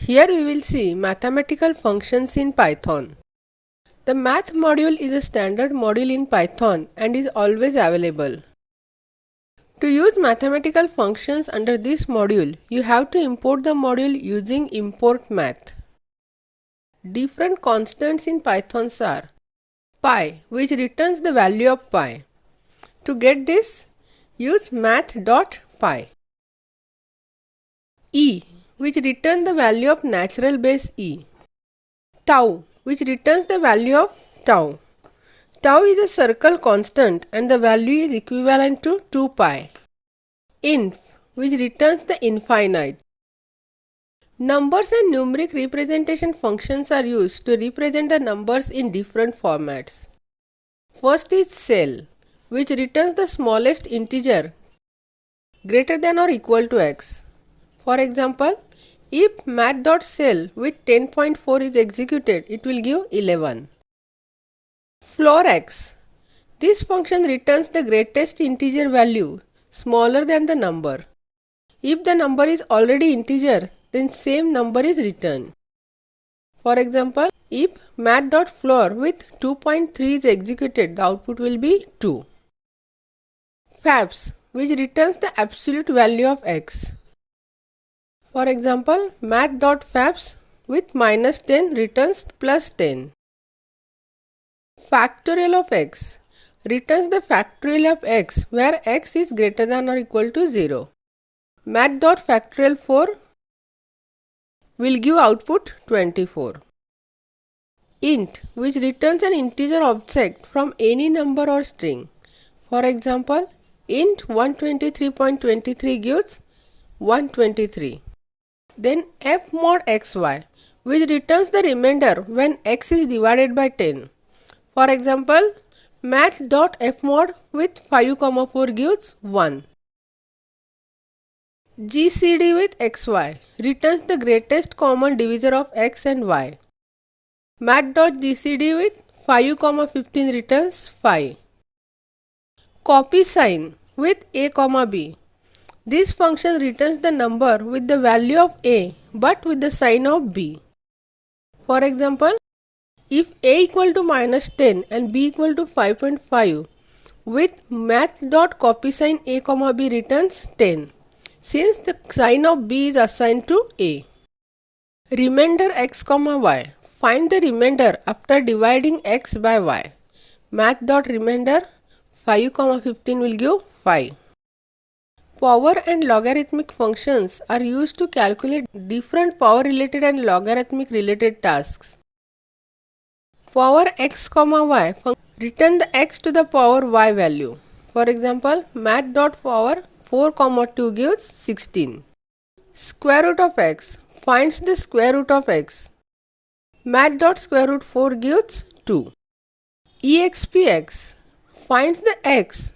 Here we will see mathematical functions in Python. The math module is a standard module in Python and is always available. To use mathematical functions under this module, you have to import the module using import math. Different constants in Python are pi, which returns the value of pi. To get this, use math.py. E, which returns the value of natural base e. Tau, which returns the value of tau. Tau is a circle constant and the value is equivalent to 2 pi. Inf, which returns the infinite. Numbers and numeric representation functions are used to represent the numbers in different formats. First is cell, which returns the smallest integer greater than or equal to x. For example, if math.cell with 10.4 is executed, it will give 11. Floor x. This function returns the greatest integer value smaller than the number. If the number is already integer, then same number is returned. For example, if math.floor with 2.3 is executed, the output will be 2. Fabs, which returns the absolute value of x. For example, math.fabs with minus 10 returns plus 10. Factorial of x returns the factorial of x where x is greater than or equal to 0. Math.factorial 4 will give output 24. Int, which returns an integer object from any number or string. For example, int 123.23 gives 123. Then f mod xy, which returns the remainder when x is divided by 10. For example, math.fmod with 5, 4 gives 1. GCD with xy returns the greatest common divisor of x and y. Math.gcd with 5, 15 returns 5. Copy sign with a, b. This function returns the number with the value of a but with the sign of b. For example, if a equal to minus 10 and b equal to 5.5, with math.copySign a, b returns 10, since the sign of b is assigned to a. Remainder x, y. Find the remainder after dividing x by y. Math.remainder 5, 15 will give 5. Power and logarithmic functions are used to calculate different power related and logarithmic related tasks. Power x, y return the x to the power y value. For example, math.power 4, 2 gives 16. Square root of x finds the square root of x. Math.square root 4 gives 2. Expx finds the x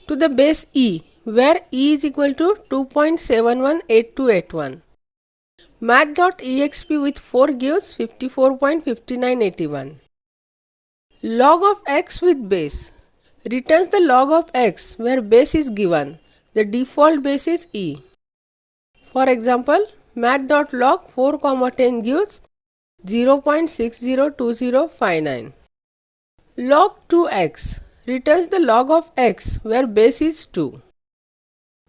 to the base e where e is equal to 2.718281. Math.exp with 4 gives 54.5981. Log of x with base returns the log of x where base is given. The default base is e. For example, math.log 4, 10 gives 0.602059. Log 2x returns the log of x where base is 2.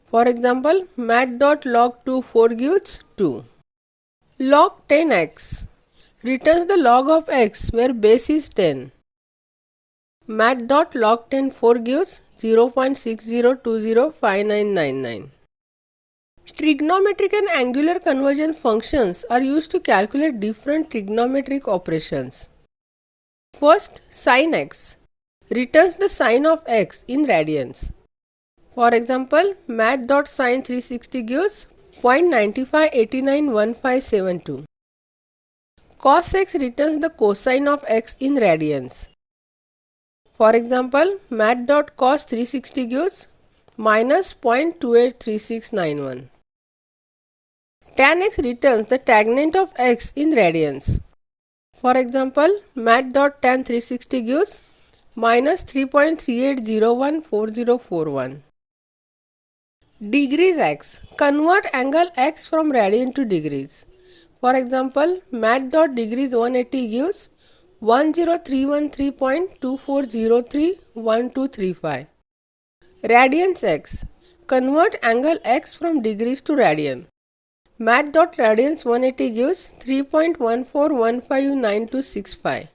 For example, math.log 4 gives 2. Log 10x returns the log of x where base is 10. Math.log 4 gives 0.60205999. Trigonometric and angular conversion functions are used to calculate different trigonometric operations. First, sin x returns the sine of x in radians. For example, math.sin 360 gives 0.95891572. Cos x returns the cosine of x in radians. For example, math.cos 360 gives minus 0.283691. Tan x returns the tangent of x in radians. For example, math.tan 360 gives minus 3.38014041. Degrees x convert angle x from radian to degrees. For example, math.degrees 180 gives 10313.24031235. Radians x. Convert angle x from degrees to radian. Math.radians 180 gives 3.14159265.